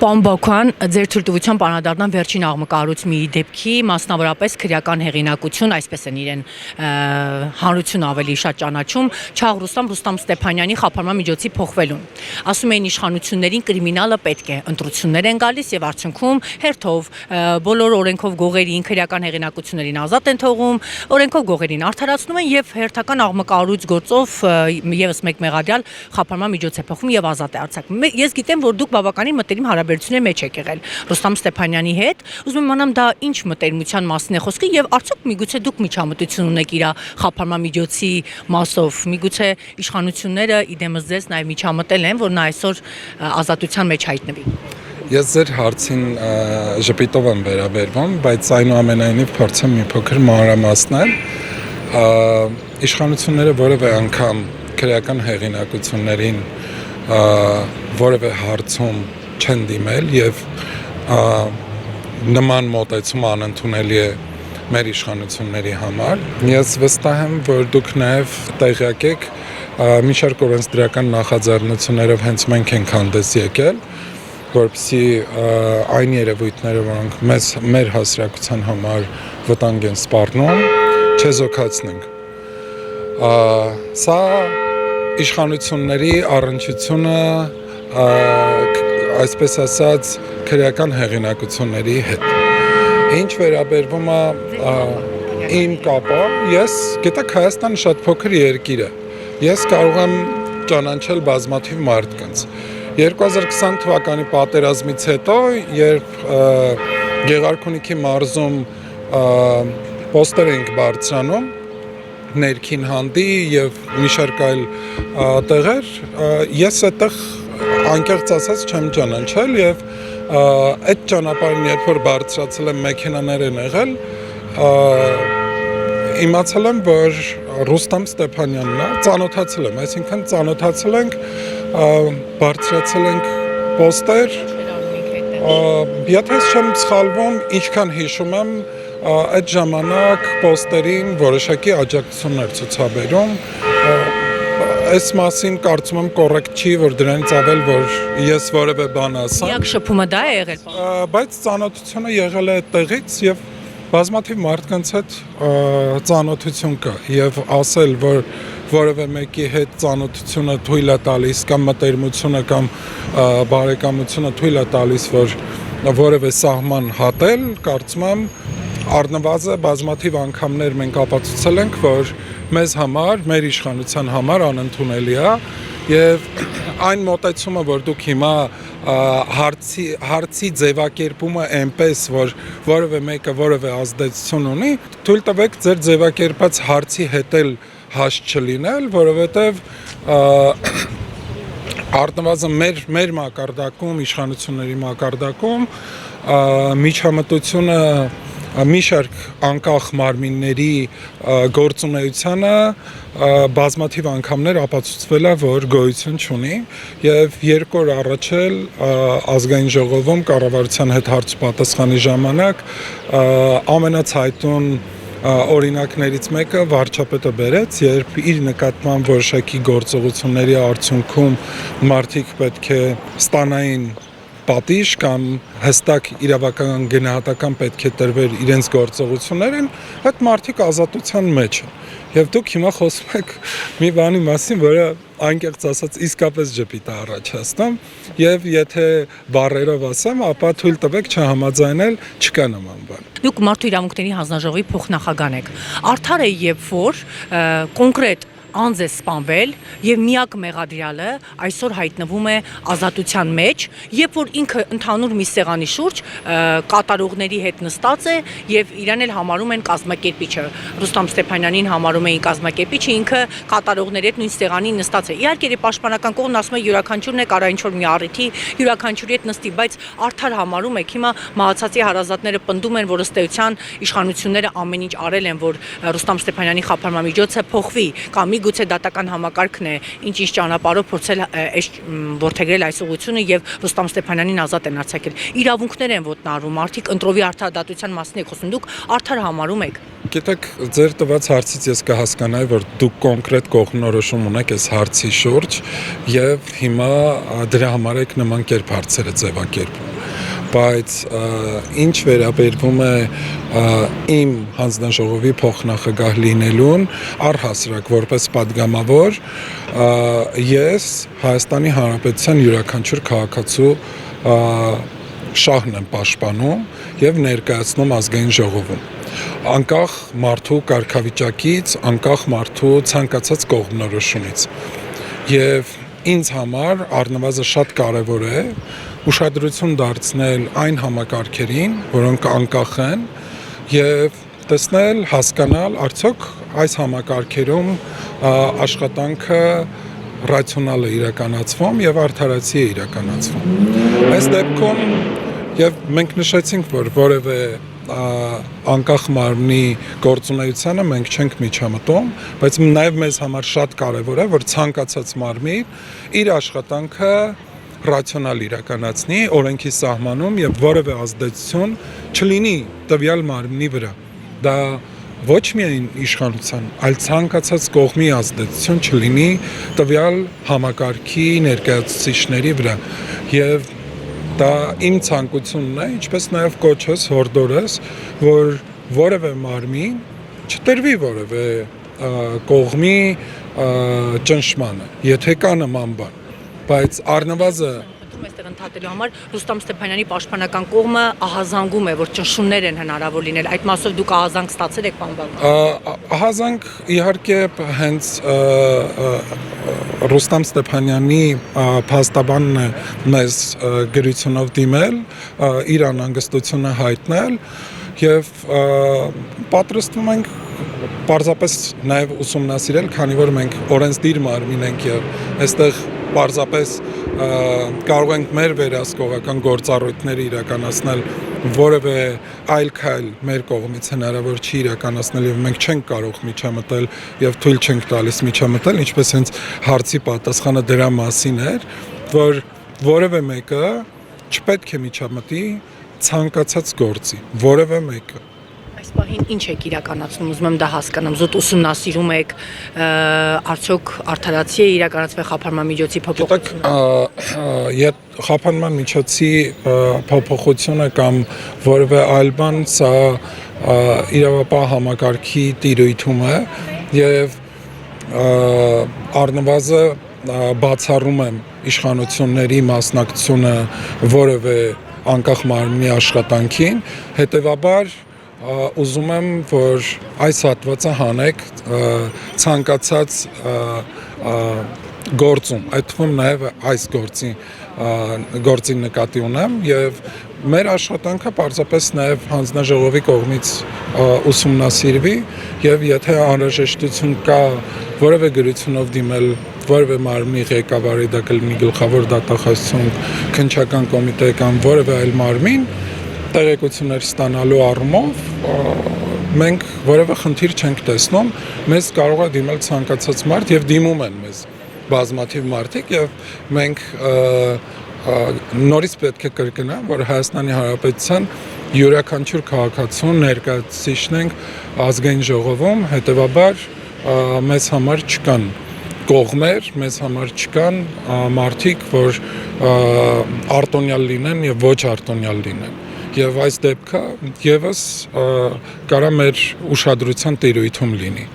Պարոն Բաքոյան, ձեր թույլտվությամբ անդրադառնամ վերջին աղմկահարույց մի դեպքի, մասնավորապես քրեական հեղինակություն, այսպես են իրեն հանրություն ավելի շատ ճանաչում, Չաղ Ռուստամ Ստեփանյանի խափանման միջոցի փոխվելուն։ Ասում էին իշխանություններին կրիմինալը պետք է, ընտրություններ են գալիս եւ արդյունքում հերթով բոլոր օրենքով գողերին, քրեական հեղինակություններին ազատ են թողում, օրենքով գողերին արդարացնում են եւ հերթական աղմկահարույց գործով եւս մեկ մեղադրյալ խափանման միջոց է փոխվում եւ ազատ է արձակվում։ Ես գիտեմ, որ դուք բավականին մտերիմ հարաբերությունների մեջ եք եղել Ռուստամ Ստեփանյանի հետ, ուզում եմ իմանամ դա ինչ մտերմության մասին է խոսքը եւ արդյոք միգուցե դուք միջամտություն ունեք իր խափանման միջոցի մասով, միգուցե իշխանությունները իդեմս ձեզ նաեւ միջամտել են, որ նա այսօր ազատության մեջ հայտնվի։ Ես ձեր հարցին ժպիտով եմ վերաբերվում, բայց այնուամենայնիվ փորձեմ մի փոքր մանրամասնել։ Իշխանությունները որևէ անգամ քրեական հեղինակություններին որևէ հարցում չեն դիմել եւ նման մոտեցում անընդունելի է մեր իշխանությունների համար։ Ես վստահ եմ, որ դուք նաեւ տեղյակ եք մի շարք օրենսդրական նախաձեռնություններով հենց մենք ենք հանդես եկել, որպեսզի այն երևույթները, որոնք մեր հասարակության համար վտանգ են սպառնում, չեզոքացնենք։ Սա իշխանությունների առնչությունը այսպես ասած քրեական հեղինակությունների հետ։ Ինչ վերաբերվում է իմ կապը, ես գիտեք Հայաստանը շատ փոքր երկիր է։ Ես կարող եմ ճանաչել բազմաթիվ մարդկանց։ 2020 թվականի պատերազմից հետո, երբ Գեղարքունիքի մարզում պոստեր ենք բարձրանում, ներքին հանդի եւ մի շարք այլ տեղեր, ես այդտեղ անկեղծ ասած չեմ ճանաչել եւ այդ ճանապարհին երբ որ բարձրացել եմ մեքենաներ են եղել, իմացել եմ, որ Ռուստամ Ստեփանյանն է, ծանոթացել եմ, այսինքն ծանոթացել ենք, բարձրացել ենք պոստեր, եթե չեմ սխալվում, ինչքան հիշում եմ, այդ ժամանակ պոստերին որոշակի աջակցություններ ցուցաբերում, այս մասին կարծում եմ կոռեկտ չի, որ դրանից ավել, որ ես որևէ բան ասեմ։ Միակ շփումը դա է եղել։ Բայց ծանոթությունը եղել է այդտեղից եւ բազմաթիվ մարդկանց հետ ծանոթություն կա եւ ասել, որ որևէ մեկի հետ ծանոթությունը թույլ է տալիս կամ մտերմությունը կամ բարեկամությունը թույլ է տալիս, որ որևէ սահման հատել, կարծում եմ առնվազն բազմաթիվ անգամներ մենք ապացուցել ենք, որ մեզ համար, մեր իշխանության համար անընդունելի է եւ այն մոտեցումը, որ դուք հիմա հարցի ձևակերպումը այնպես, որ որևէ մեկը որևէ ազդեցություն ունի, թույլ տվեք ձեր ձևակերպած հարցի հետ էլ հաստ չլինել, որովհետեւ առնվազն մեր մակարդակում, իշխանությունների մակարդակում միջամտությունը մի շարք անկախ մարմինների գործունեությանը բազմաթիվ անգամներ ապացուցվել է, որ գոյություն չունի եւ երկու օր առաջ էլ ազգային ժողովում կառավարության հետ հարց պատասխանի ժամանակ ամենացայտուն օրինակներից մեկը վարչապետը բերեց, երբ իր նկատմամբ որոշակի գործողությունների արդյունքում մարդիկ պետք է ստանային պատիժ կամ հստակ իրավական գնահատական պետք է տրվեր իրենց գործողություններին, այդ մարդիկ ազատության մեջ են։ Եվ դուք հիմա խոսում եք մի բանի մասին, որը անկեղծ ասած իսկապես ժպիտ է առաջացնում, եւ եթե բառերով ասեմ, ապա թույլ տվեք չհամաձայնել, չկա նման բան։ Դուք Մարդու իրավունքների հանձնաժողովի փոխնախագահ եք։ Արդար է, երբ որ կոնկրետ անձ է սպանվել եւ միակ մեղադրյալը այսօր հայտնվում է ազատության մեջ, երբ որ ինքը ընդհանուր մի սեղանի շուրջ կատարողների հետ նստած է եւ իրան էլ համարում են կազմակերպիչը։ Ռուստամ Ստեփանյանին համարում էին կազմակերպիչը, ինքը կատարողների հետ նույն սեղանին նստած է։ Իհարկե պաշտպանական կողմն ասում է յուրաքանչյուրն է կարա ինչ-որ մի առիթի յուրաքանչյուրի հետ նստի, բայց արդար համարում եք հիմա մահացածի հարազատները պնդում են, որ ըստ էության իշխանությունները ամեն ինչ արել են, որ Ռուստամ Ստեփանյանի խափանման միջոցը փոխվի կամ գուցե դատական համակարգն է ինչ-ինչ ճանապարհով փորձել որդեգրել այս ուղղությունը եւ Ռուստամ Ստեփանյանին ազատ են արձակել։ Իրավունքներ են ոտնահարվում, արդիկ ընտրովի արդարադատության մասին եք խոսում, դուք արդար համարում եք։ Գիտեք, ձեր տված հարցից ես կհասկանայի, որ դուք կոնկրետ կողմնորոշում ունեք այս հարցի շուրջ եւ հիմա դրա համար եք նման կերպ հարցերը ձևակերպում։ բայց ինչ վերաբերվում է իմ հանձնաժողովի փոխնախագահ լինելուն առհասարակ որպես падգամավոր ես Հայաստանի Հանրապետության յուրաքանչյուր քաղաքացու շահն եմ պաշտպանում եւ ներկայացնում ազգային ժողովում անկախ մարդու կարգավիճակից, անկախ մարդու ցանկացած կողմնորոշումից եւ ինձ համար առնվազն շատ կարեւոր է ուշադրություն դարձնել այն համակարգերին, որոնք անկախ են եւ տեսնել, հասկանալ արդյոք այս համակարգերում աշխատանքը ռացիոնալ է իրականացվում եւ արդարացի է իրականացվում։ Այս դեպքում եւ մենք նշեցինք, որ որևէ անկախ մարմնի գործունեությանը մենք չենք միջամտում, բայց նաեւ մեզ համար շատ կարեւոր է, որ ցանկացած մարմին իր աշխատանքը ռացիոնալ իրականացնի, օրենքի սահմանում եւ որևէ ազդեցություն չլինի տվյալ մարմնի վրա։ Դա ոչ միայն իշխանության, այլ ցանկացած կողմի ազդեցություն չլինի տվյալ համակարգի ներկայացուցիչների վրա եւ դա իմ ցանկությունն է, ինչպես նաեւ կոչս հորդորես, որ որևէ մարմին չտրվի որևէ կողմի ճնշմանը, եթե կա նման բան, բայց առնվազն այստեղ ընդհատելու համար Ռուստամ Ստեփանյանի պաշտպանական կողմը ահազանգում է, որ ճնշումներ են հնարավոր լինել։ Այդ մասով դուք ահազանգ ստացել եք, պարոն Բաղդասարյան։ Ահազանգ իհարկե հենց Ռուստամ Ստեփանյանի փաստաբանն է մեզ գրությունով դիմել, իր անհանգստությունը հայտնել եւ պատրաստվում ենք պարզապես նաեւ ուսումնասիրել, քանի որ մենք օրենսդիր մարմին ենք եւ այստեղ պարզապես կարող ենք մեր վերահսկողական գործառույթները իրականացնել որևէ այլ քայլ մեր կողմից հնարավոր չի իրականացնել եւ մենք չենք կարող միջամտել եւ թույլ չենք տալիս միջամտել, ինչպես հենց հարցի պատասխանը դրա մասին էր, որ որևէ մեկը չպետք է միջամտի ցանկացած գործի, որևէ մեկը։ Այս պահին ինչ եք իրականացնում, ուզում եմ դա հասկանամ, զուտ ուսումնասիրում եք, արդյոք արդարացի է իրականացվել խափանման միջոցի փոփոխությունը։ Խափանման միջոցի փոփոխությունը կամ որևէ այլ բան, սա իրավապահ համակարգի տիրույթում է եւ առնվազն բացառում եմ իշխանությունների մասնակցությունը որևէ անկախ մարմնի աշխատանքին, հետեւաբար ուզում եմ, որ այս հատվածը հանեք ցանկացած գործում, այդ թվում նաև այս գործին նկատի ունեմ եւ մեր աշխատանքը պարզապես նաև հանձնաժողովի կողմից ուսումնասիրվի եւ եթե անհրաժեշտություն կա որևէ գրությունով դիմել որևէ մարմնի ղեկավարի, դա կլինի գլխավոր դատախազություն, քննչական կոմիտե կամ որևէ այլ մարմին տեղեկություններ ստանալու առումով մենք որևէ խնդիր չենք տեսնում, մեզ կարող է դիմել ցանկացած մարդ եւ դիմում են մեզ բազմաթիվ մարդիկ եւ մենք նորից պետք է կրկնամ, որ Հայաստանի Հանրապետության յուրաքանչյուր քաղաքացու ներկայացուցիչն ենք ազգային ժողովում, հետեւաբար մեզ համար չկան կողմեր, մեզ համար չկան մարդիկ, որ արտոնյալ լինեն եւ ոչ արտոնյալ լինեն։ Եվ այս դեպքը եւս կարա մեր ուշադրության տիրույթում լինի։